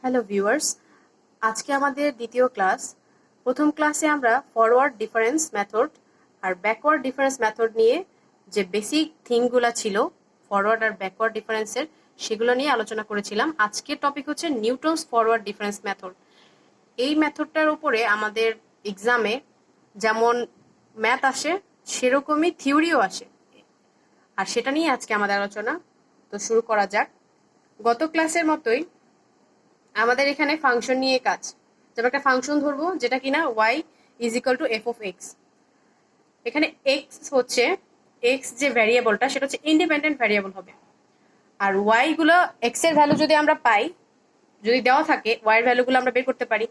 Hello viewers, আজকে আমাদের দ্বিতীয় ক্লাস। প্রথম ক্লাসে আমরা ফরওয়ার্ড ডিফারেন্স মেথড আর ব্যাকওয়ার্ড ডিফারেন্স মেথড নিয়ে যে বেসিক থিংগুলো ছিল ফরওয়ার্ড আর ব্যাকওয়ার্ড ডিফারেন্সের সেগুলো নিয়ে আলোচনা করেছিলাম। আজকের টপিক হচ্ছে নিউটনস ফরওয়ার্ড ডিফারেন্স মেথড। এই মেথডটার উপরে আমাদের এক্সামে যেমন ম্যাথ আসে সেরকমই থিওরিও আসে, আর সেটা নিয়ে আজকে আমাদের আলোচনা। তো শুরু করা যাক। গত ক্লাসের মতোই আমাদের এখানে ফাংশন নিয়ে কাজ। যেমন একটা ফাংশন ধরবো যেটা কিনা y is equal to f of x. এখানে এক্স হচ্ছে এক্স যে ভ্যারিয়েবলটা সেটা হচ্ছে ইন্ডিপেন্ডেন্ট ভ্যারিয়েবল হবে, আর ওয়াই গুলো এক্স এর ভ্যালু যদি আমরা পাই, যদি দেওয়া থাকে ওয়াই এর ভ্যালুগুলো আমরা বের করতে পারি,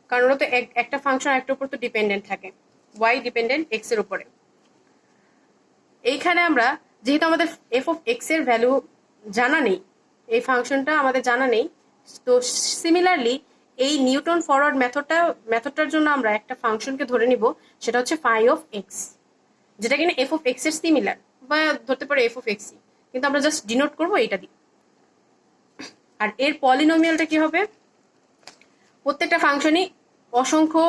কারণ ওরা তো একটা ফাংশন একটার উপর তো ডিপেন্ডেন্ট থাকে। ওয়াই ডিপেন্ডেন্ট এক্স এর উপরে। এইখানে আমরা যেহেতু আমাদের এফ অফ এক্স এর ভ্যালু জানা নেই, এই ফাংশনটা আমাদের জানা নেই, তো সিমিলারলি এই নিউটন ফরওয়ার্ড মেথডটার জন্য আমরা একটা ফাংশনকে ধরে নিব, সেটা হচ্ছে ফাই অফ এক্স, যেটা কিনা এফ অফ এক্স এর সিমিলার, বা ধরতে পারে এফ অফ এক্সই, কিন্তু আমরা জাস্ট ডিনোট করবো এইটা দিয়ে। আর এর পলিনোমিয়ালটা কি হবে? প্রত্যেকটা ফাংশনই অসংখ্য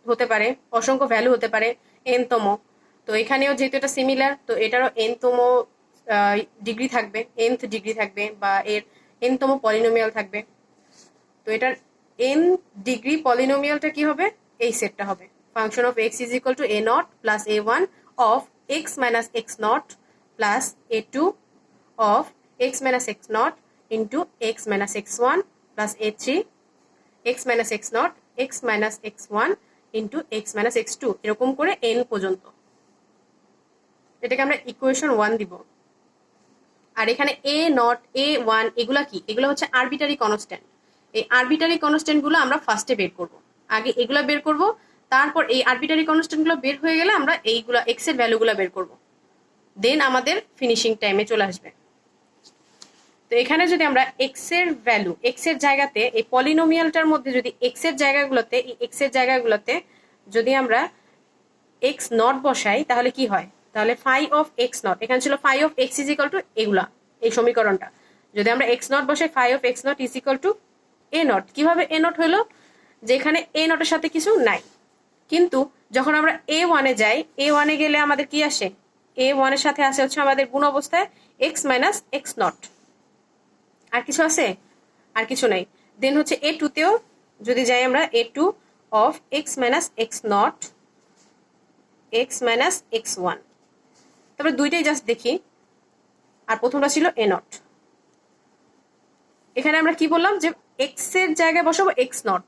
হতে পারে, অসংখ্য ভ্যালু হতে পারে, এনতম। তো এখানেও যেহেতু এটা সিমিলার, তো এটারও এনতম ডিগ্রি থাকবে, এনথ ডিগ্রি থাকবে, বা এর এনতম পলিনোমিয়াল থাকবে। তো এটার এন ডিগ্রি পলিনোমিয়ালটা কি হবে? এই সেটটা হবে function of x is equal to a naught plus a one of x minus x naught plus a two of x minus x naught into x minus x one plus a three x minus x naught x minus x one into x minus x two, এরকম করে N পর্যন্ত। এটাকে আমরা equation 1 দিব। আর এখানে এ not a one এগুলা কি? এগুলো হচ্ছে আরবিটারি কনস্ট্যান্ট। এই আরবিটারি কনস্ট্যান্ট গুলো আমরা ফার্স্টে বের করব। আগে এগুলা বের করব, তারপর এই আরবিটারি কনস্ট্যান্ট গুলো বের হয়ে গেলে আমরা এইগুলা এক্স এর ভ্যালুগুলো বের করব, দেন আমাদের ফিনিশিং টাইমে চলে আসবে। তো এখানে যদি আমরা এক্স এর ভ্যালু এক্স এর জায়গাতে, এই পলিনোমিয়ালটার মধ্যে যদি এক্স এর জায়গাগুলোতে, এই এক্স এর জায়গাগুলোতে যদি আমরা এক্স নট বসাই, তাহলে কি হয়? তাহলে ফাই অফ এক্স নট, এখানে ছিল phi of x is equal to এগুলা, এই সমীকরণটা যদি আমরা এক্স নট বসাই, phi of x naught is equal to a naught. কিভাবে এ নট হলো? যে এখানে এ নটের সাথে কিছু নাই, কিন্তু যখন আমরা এ ওয়ানে যাই, এ ওয়ানে গেলে আমাদের কি আসে? এ ওয়ানের সাথে আসে হচ্ছে আমাদের গুণ অবস্থায় এক্স মাইনাস এক্স নট। আর কিছু আছে? আর কিছু নাই। দেন হচ্ছে এ টুতেও যদি যাই আমরা, A two of x minus x naught x minus x one. তারপরে দুইটাই জাস্ট দেখি। আর প্রথমটা ছিল এ নট। এখানে আমরা কি বললাম? যে এক্স এর জায়গায় বসাবো এক্স নট।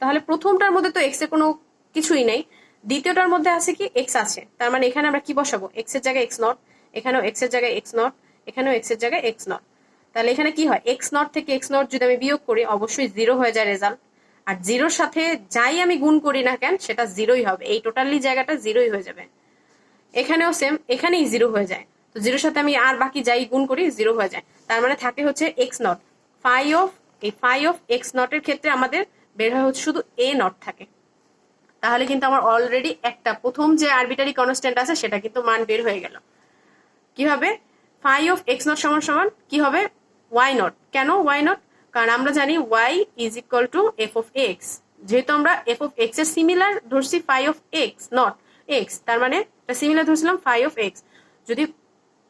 তাহলে প্রথমটার মধ্যে তো এক্স এর কোনো কিছুই নাই, দ্বিতীয়টার মধ্যে আছে কি? এক্স আছে। তার মানে এখানে আমরা কি বসাবো? এক্স এর জায়গায় এক্স নট, এখানেও এক্স এর জায়গায় এক্স নট, এখানেও এক্স এর জায়গায় এক্স নট। তাহলে এখানে কি হয়? এক্স নট থেকে এক্স নট যদি আমি বিয়োগ করি, অবশ্যই জিরো হয়ে যায় রেজাল্ট। আর জিরোর সাথে যাই আমি গুণ করি না কেন, সেটা জিরোই হবে। এই টোটালি জায়গাটা জিরোই হয়ে যাবে। এখানেও সেম, এখানেই জিরো হয়ে যায়। তো জিরোর সাথে আমি আর বাকি যাই গুণ করি, জিরো হয়ে যায়। তার মানে থাকে হচ্ছে এক্স নট। ফাই অফ এই ফাই অফ এক্স নটের ক্ষেত্রে আমাদের বের হয় হচ্ছে শুধু এ নট থাকে। তাহলে কিন্তু আমার অলরেডি একটা প্রথম যে আরবিটারি কনস্ট্যান্ট আছে সেটা কিন্তু মান বের হয়ে গেল। কিভাবে? ফাই অফ এক্স নট সমান সমান কি হবে? Y naught. কেন ওয়াই নট? কারণ আমরা জানি y is equal to f of x. যেহেতু আমরা এফ অফ এক্স এর সিমিলার ধরছি phi of x naught x, তার মানে সিমিলার ধরছিলাম ফাই অফ এক্স। যদি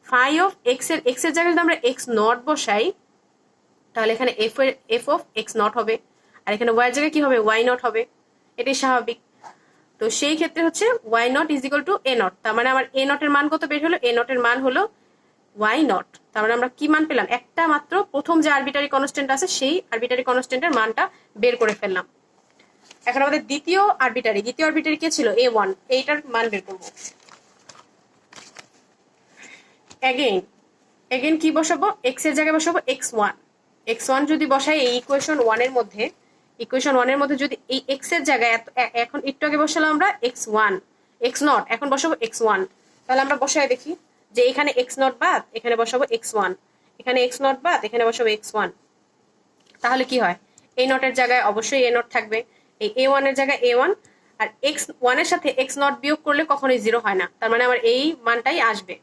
ফাই অফ এক্স এর জায়গায় যদি আমরা এক্স নট বসাই, তাহলে এখানে এফ অফ এক্স নট হবে, আর এখানে ওয়াই এর জায়গায় কি হবে? ওয়াই নট হবে। এটাই স্বাভাবিক। তো সেই ক্ষেত্রে হচ্ছে y naught is equal to a naught. তার মানে আমার এ নটের মান কত বের হলো? এ নটের মান হলো ওয়াই নট। তার মানে আমরা কি মান পেলাম? একটা মাত্র প্রথম যে আরবিটারি কনস্ট্যান্ট আছে সেই আরবিটারি কনস্ট্যান্টের মানটা বের করে ফেললাম। এখন আমাদের দ্বিতীয় আরবিটারি কে ছিল? এ ওয়ান। এইটার মান বের করবো। এগেইন কি বসাবো? এক্স এর জায়গায় বসাবো এক্স ওয়ান। এক্স ওয়ান যদি বসাই এই ইকুয়েশন ওয়ানের মধ্যে যদি এই এক্স এর জায়গায় এখন একটু আগে বসালাম আমরা এক্স ওয়ান, এক্স নট, এখন বসাবো এক্স ওয়ান। তাহলে আমরা বসাই দেখি যে এখানে এক্স নট বাদ, এখানে বসাবো এক্স ওয়ান, এখানে এক্স নট বাদ, এখানে বসাবো এক্স ওয়ান। তাহলে কি হয়? এ নটের জায়গায় অবশ্যই এ নট থাকবে, এই এ ওয়ানের জায়গায় এ ওয়ান। আর এক্স ওয়ানের সাথে এক্স নট বিয়োগ করলে কখনোই জিরো হয় না, তার মানে আমার এই মানটাই আসবে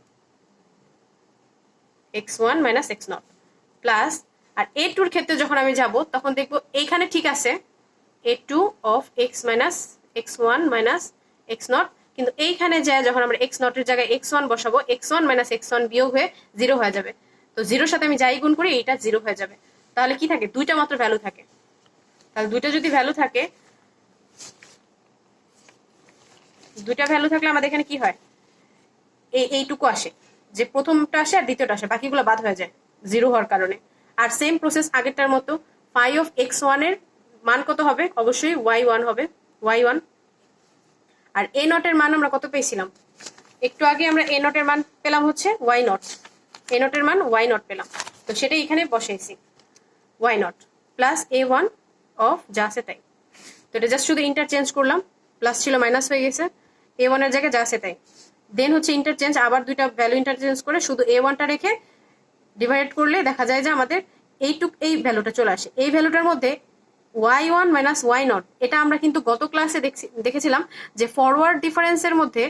x one minus x naught plus. আর A2 এর ক্ষেত্রে যখন আমি যাব তখন দেখব এইখানে ঠিক আছে A2 of x minus x1 minus x0, কিন্তু এইখানে যায় যখন আমরা x0 এর জায়গায় x1 বসাবো, x1 মাইনাস x1 বিয়োগ হয়ে 0 হয়ে যাবে। তো 0-র সাথে আমি যাই গুণ করি এটা 0 হয়ে যাবে। তাহলে কি থাকে, দুইটা মাত্র ভ্যালু থাকে। তাহলে দুইটা যদি ভ্যালু থাকে, দুইটা ভ্যালু থাকলে আমাদের এখানে কি হয়, এইটুকু আসে, যে প্রথমটা আসে আর দ্বিতীয়টা আসে, বাকিগুলো বাদ হয়ে যায় 0 হওয়ার কারণে। আর সেম প্রসেস আগেরটার মতো, ফাই অফ x1 এর মান কত হবে, অবশ্যই y1 হবে, y1। আর a0 এর মান আমরা কত পেয়েছিলাম, একটু আগে আমরা a0 এর মান পেলাম হচ্ছে y0, a0 এর মান y0 পেলাম, তো সেটা এখানে বসাইছি y0 প্লাস a1 অফ যা আছে তাই। তো এটা জাস্ট শুধু ইন্টারচেঞ্জ করলাম, প্লাস ছিল মাইনাস হয়ে গেছে, a1 এর জায়গায় যা আছে তাই। দেন হচ্ছে ইন্টারচেঞ্জ, আবার দুইটা ভ্যালু ইন্টারচেঞ্জ করে শুধু a1টা রেখে ডিভাইড করলে দেখা যায় যে আমাদের এই ভ্যালুটা চলে আসে। এই ভ্যালুটার মধ্যে y1 মাইনাস y0, এটা আমরা কিন্তু গত ক্লাসে দেখেছিলাম যে ফরওয়ার্ড ডিফারেন্সের মধ্যে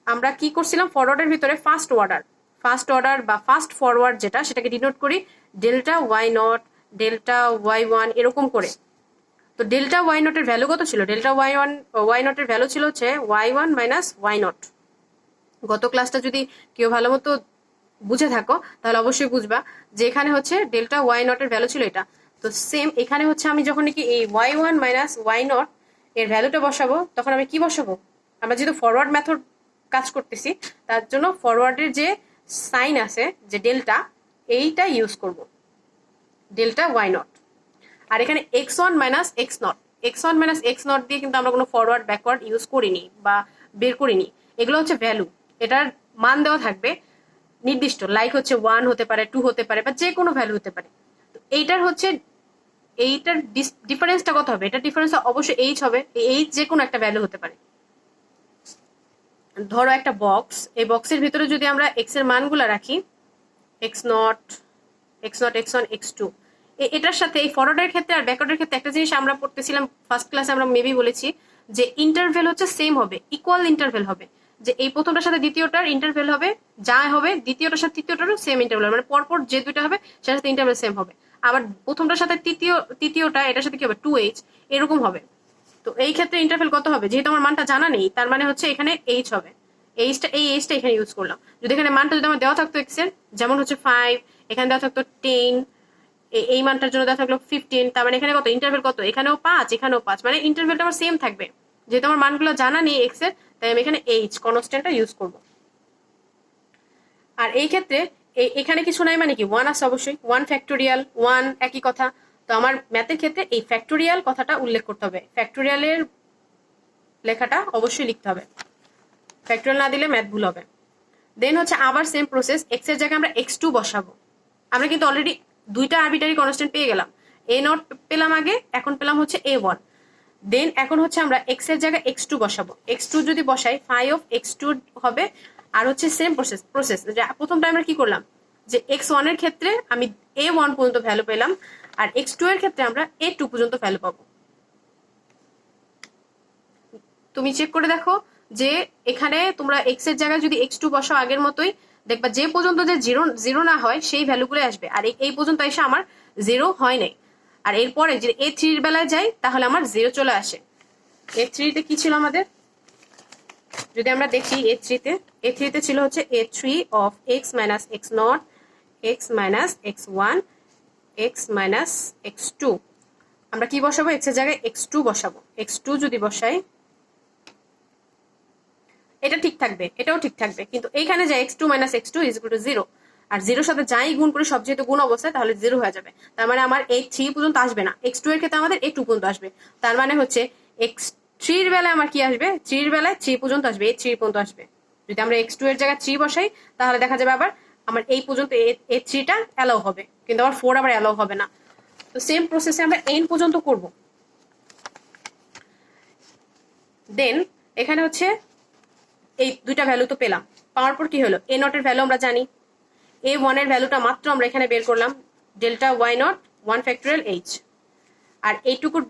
আমরা কি করছিলাম, ফরওয়ার্ডের ভিতরে ফার্স্ট অর্ডার বা ফার্স্ট ফরওয়ার্ড যেটা, সেটাকে ডিনোট করি ডেল্টা y0, ডেল্টা y1 এরকম করে। তো ডেল্টা y0 এর ভ্যালু কত ছিল, ডেল্টা y0 এর ভ্যালু ছিল হচ্ছে y1 মাইনাস y0। গত ক্লাসটা যদি কেউ ভালো মতো বুঝে থাকো তাহলে অবশ্যই বুঝবা যে এখানে হচ্ছে ডেল্টা y0 এর ভ্যালু ছিল এটা। তো সেম এখানে হচ্ছে আমি যখন নাকি এই y1 মাইনাস y0 এর ভ্যালুটা বসাবো, তখন আমি কি বসাবো, আমরা যেহেতু ফরওয়ার্ড মেথড কাজ করতেছি তার জন্য ফরওয়ার্ডের যে সাইন আছে যে ডেল্টা, এইটা ইউজ করব, ডেল্টা y0। আর এখানে x1 minus x0 minus x0 দিয়ে কিন্তু আমরা কোনো ফরওয়ার্ড ব্যাকওয়ার্ড ইউজ করিনি বা বের করিনি, এগুলো হচ্ছে ভ্যালু, এটার মান দেওয়া থাকবে নির্দিষ্ট, লাইক হচ্ছে 1 হতে পারে, 2 হতে পারে, বা যে কোনো ভ্যালু হতে পারে। তো এইটার ডিফারেন্সটা কত হবে, এটা ডিফারেন্স অবশ্যই h হবে, এই h যে কোনো একটা ভ্যালু হতে পারে। ধরো একটা বক্স, এই বক্সের ভিতরে যদি আমরা x এর মানগুলো রাখি, x0, x1, x2, এটার সাথে এই ফরওয়ার্ডের ক্ষেত্রে আর ব্যাকওয়ার্ডের ক্ষেত্রে একটা জিনিস আমরা পড়তেছিলাম ফার্স্ট ক্লাসে, আমরা মেবি বলেছি যে ইন্টারভেল হচ্ছে সেম হবে, ইকুয়াল ইন্টারভেল হবে, যে এই প্রথমটার সাথে দ্বিতীয়টার ইন্টারভেল হবে যা হবে, দ্বিতীয়টার সাথে তৃতীয়টারও সেম ইন্টারভেল, মানে পরপর যে দুইটা হবে সেটার সাথে ইন্টারভেল সেম হবে। আবার প্রথমটার সাথে তৃতীয়টা এটার সাথে কি হবে, 2h এরকম হবে। তো এই ক্ষেত্রে ইন্টারভেল কত হবে, যেহেতু আমার মানটা জানা নেই, তার মানে হচ্ছে এখানে h হবে, এইচটা এখানে ইউজ করলাম। যদি এখানে মানটা যদি আমার দেওয়া থাকতো x এর, যেমন হচ্ছে 5, এখানে দেওয়া থাকতো 10, এই মানটার জন্য দেওয়া থাকলো 15, তার মানে এখানে কত ইন্টারভেল কত, এখানেও 5 এখানেও 5, মানে ইন্টারভেলটা আমার সেম থাকবে। যেহেতু আমার মানগুলো জানা নেই x এর, তাই আমি এখানে h কনস্ট্যান্টটা ইউজ করব। আর এই ক্ষেত্রে এখানে কিছু নাই মানে কি 1 আছে, অবশ্যই 1 ফ্যাক্টোরিয়াল 1 একই কথা। তো আমার ম্যাথের ক্ষেত্রে এই ফ্যাক্টোরিয়াল কথাটা উল্লেখ করতে হবে, ফ্যাক্টোরিয়ালের লেখাটা অবশ্যই লিখতে হবে, ফ্যাক্টোরিয়াল না দিলে ম্যাথ ভুল হবে। দেন হচ্ছে আবার সেম প্রসেস, x এর জায়গায় আমরা x2 বসাবো। আমরা কিন্তু অলরেডি দুইটা আরবিটারি কনস্ট্যান্ট পেয়ে গেলাম, a0 পেলাম আগে, এখন পেলাম হচ্ছে a1। দেন এখন হচ্ছে আমরা x এর জায়গায় x2 বসাবো, x2 যদি বসাই ফাই অফ x2 হবে। আর হচ্ছে সেম প্রসেস যে প্রথমটা আমরা কি করলাম, যে x1 এর ক্ষেত্রে আমি a1 পর্যন্ত ভ্যালু পেলাম, আর x2 এর ক্ষেত্রে আমরা a2 পর্যন্ত ভ্যালু পাবো। তুমি চেক করে দেখো যে এখানে তোমরা x এর জায়গায় যদি x2 বসাও আগের মতোই, দেখবা যে পর্যন্ত যে জিরো না হয় সেই ভ্যালুগুলো আসবে, আর এই পর্যন্ত এসে আমার 0 হয় নাই। আর এরপরে যদি a3 এর বেলায় যাই তাহলে আমার 0 চলে আসে। a3 তে কি ছিল আমাদের, যদি আমরা দেখি a3 তে ছিল হচ্ছে a3 of x minus x0, x minus x1, x minus x2। আমরা কি বসাবো, x এর জায়গায় x2 বসাবো, x2 যদি বসাই এটা ঠিক থাকবে, এটাও ঠিক থাকবে, কিন্তু এইখানে যে x2 minus x2 is equal two 0, আর 0 সাথে যাই গুণ করে সব যেহেতু গুণ অবস্থায় তাহলে 0 হয়ে যাবে। তার মানে আমার a3 পর্যন্ত আসবে না, x2 এর ক্ষেত্রে আমাদের a2 পর্যন্ত আসবে। তার মানে হচ্ছে x3 এর বেলায় আমার কি আসবে, 3 এর বেলায় 3 পর্যন্ত আসবে, a3 পর্যন্ত আসবে। যদি আমরা x2 এর জায়গায় 3 বসাই তাহলে দেখা যাবে আবার আমার এই পর্যন্ত a3টা অ্যালাউ হবে, কিন্তু আবার 4 আবার অ্যালাউ হবে না। তো সেম প্রসেসে আমরা n পর্যন্ত করব। দেন এখানে হচ্ছে এই দুইটা ভ্যালু তো পেলাম, পাওয়ার পর কি হলো, a0 এর ভ্যালু আমরা জানি, a1 এর ভ্যালুটা মাত্র আমরা এখানে বের করলাম, ডেল্টা y0 1 ফ্যাক্টোরিয়াল h। আর এইটুকুর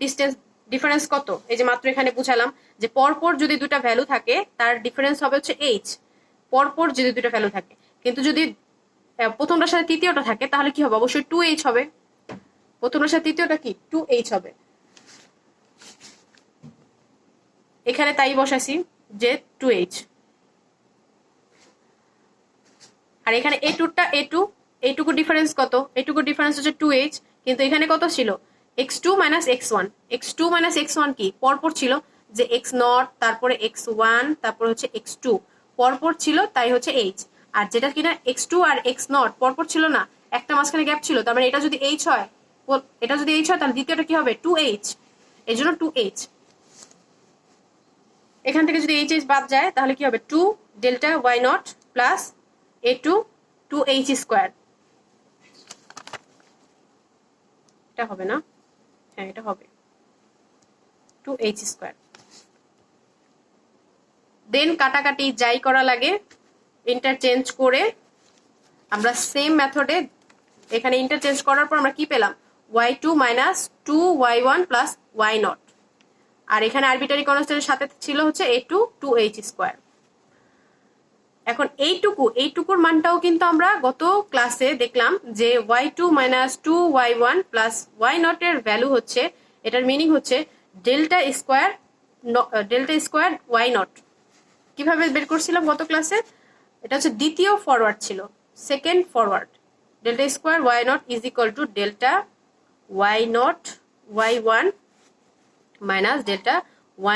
ডিফারেন্স কত, এই যে মাত্র এখানে বুঝালাম যে পরপর যদি দুটা ভ্যালু থাকে তার ডিফারেন্স হবে হচ্ছে h, পরপর যদি দুটা ভ্যালু থাকে। কিন্তু যদি প্রথমটার সাথে তৃতীয়টা থাকে তাহলে কি হবে, অবশ্যই 2h হবে। প্রথমটার সাথে তৃতীয়টা কি 2h হবে। এখানে তাই বসাছি যে 2h, আর এখানে এইটুকু ডিফারেন্স কত, এইটুকু ডিফারেন্স হচ্ছে 2h, কিন্তু এখানে কত ছিল x2 minus x1। x2 minus x1 কি পরপর ছিল, যে x0 তারপরে x1 তারপরে হচ্ছে x2 পরপর ছিল, তাই হচ্ছে h। আর যেটা কিনা x2 আর x0 পরপর ছিল না, একটা মাঝখানে গ্যাপ ছিল, তার মানে এটা যদি h হয়, এটা যদি h হয় তাহলে দ্বিতীয়টা কি হবে 2h, এই জন্য 2h। এখান থেকে যদি h বাদ যায় তাহলে কি হবে 2 delta y not plus a2 2h square. এটা হবে না, হ্যাঁ এটা হবে 2h স্কোয়ার। দেন কাটাকাটি যাই করা লাগে ইন্টারচেঞ্জ করে আমরা সেম মেথডে এখানে ইন্টারচেঞ্জ করার পর আমরা কি পেলাম, y2 minus 2y1 plus y naught, আর এখানে আরবিটারি কনস্ট্যান্টের সাথে ছিল হচ্ছে a2 2h স্কোয়ার। এখন এইটুকুর মানটাও কিন্তু আমরা গত ক্লাসে দেখলাম যে y2 minus 2y1 plus y naught এর ভ্যালু হচ্ছে, এটার মিনিং হচ্ছে ডেল্টা স্কোয়ার y নট। কিভাবে বের করছিলাম গত ক্লাসে, এটা হচ্ছে দ্বিতীয় ফরওয়ার্ড ছিল, second forward. Delta square y not is equal to delta y not y1 minus delta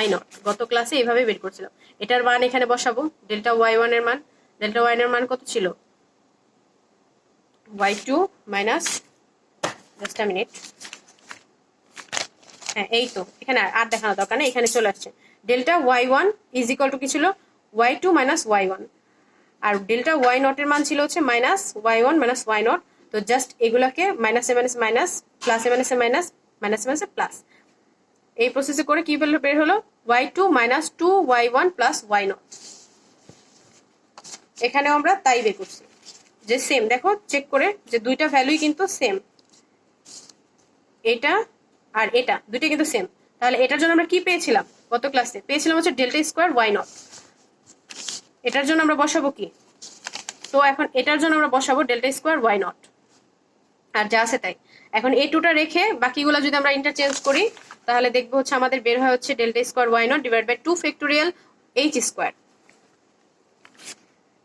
y not. গত ক্লাসে এইভাবে বের করছিলাম। এটার মান এখানে বসাবো, ডেল্টা y1 এর মান, ডেল্টা y এর মান কত ছিল y2 minus, just a minute, হ্যাঁ এই তো এখানে আর দেখানো দরকার নেই, এখানে চলে আসছে delta y1 is equal two কি ছিল y2 মাইনাস y1, আর ডেল্টা y নট এর মান ছিল হচ্ছে minus y1 minus y naught. তো জাস্ট এগুলাকে মাইনাসে মাইনাস মাইনাস, প্লাসে মাইনাসে মাইনাস, মাইনাসে মাইনাসে প্লাস, এই প্রসেসে করে কি বের হলো y2 minus 2y1 plus y not. এখানেও আমরা তাই বের করছি যে সেম, দেখো চেক করে যে দুইটা ভ্যালুই কিন্তু সেম, এটা আর এটা দুইটা কিন্তু সেম। তাহলে এটার জন্য আমরা কি পেয়েছিলাম গত ক্লাসে, পেয়েছিলাম হচ্ছে ডেল্টা স্কোয়ার y নট। এটার জন্য আমরা বসাবো কি, তো এখন এটার জন্য আমরা বসাবো ডেল্টা স্কোয়ার y নট, আর যা আছে তাই। এখন এই টুটা রেখে বাকিগুলো যদি আমরা ইন্টারচেঞ্জ করি তাহলে দেখবো হচ্ছে আমাদের বের হয় হচ্ছে delta square y naught divide by 2 factorial h square.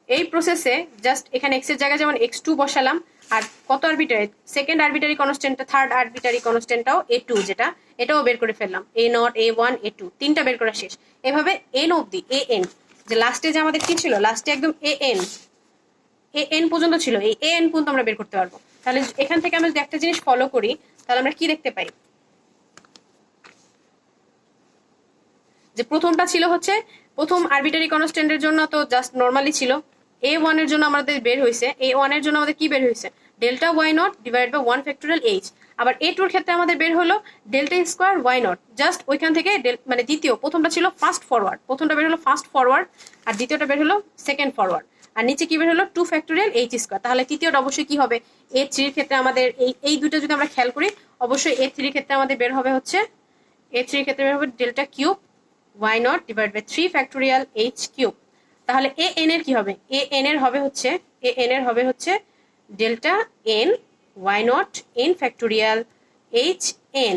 এই প্রসেসে জাস্ট এখানে x এর জায়গায় যেমন x2 বসালাম, আর কত আরবিটারি, সেকেন্ড আরবিটারি কনস্ট্যান্টটা, থার্ড আরবিটারি কনস্ট্যান্টটাও a2 যেটা, এটাও বের করে ফেললাম, a নট a1 a2 তিনটা বের করা শেষ। এভাবে n অবধি an, যে লাস্টে যে আমাদের কি ছিল, লাস্টে একদম an পর্যন্ত ছিল, এই an পর্যন্ত আমরা বের করতে পারবো। তাহলে এখান থেকে আমরা যদি একটা জিনিস ফলো করি তাহলে আমরা কি দেখতে পাই, যে প্রথমটা ছিল হচ্ছে প্রথম আরবিটারি কনস্ট্যান্টের জন্য তো জাস্ট নরমালি ছিল, a1 এর জন্য আমাদের বের হয়েছে, a1 এর জন্য আমাদের কি বের হয়েছে delta y naught divide by 1 factorial h। আবার a2 এর ক্ষেত্রে আমাদের বের হলো delta square y naught, just ওইখান থেকে মানে দ্বিতীয়, প্রথমটা ছিল ফার্স্ট ফরওয়ার্ড, প্রথমটা বের হলো ফার্স্ট ফরওয়ার্ড, আর দ্বিতীয়টা বের হলো সেকেন্ড ফরওয়ার্ড, আর নিচে কি বের হলো 2 ফ্যাক্টোরিয়াল h স্কোয়ার। তাহলে তৃতীয়টা অবশ্যই কি হবে, a3 এর ক্ষেত্রে আমাদের এই দুটো যদি আমরা খেয়াল করি, অবশ্যই a3 এর ক্ষেত্রে আমাদের বের হবে হচ্ছে, a3 এর ক্ষেত্রে বের হবে delta cube y naught divide by 3 factorial h cube. তাহলে an এর কি হবে, an এর হবে হচ্ছে delta n y naught n factorial h n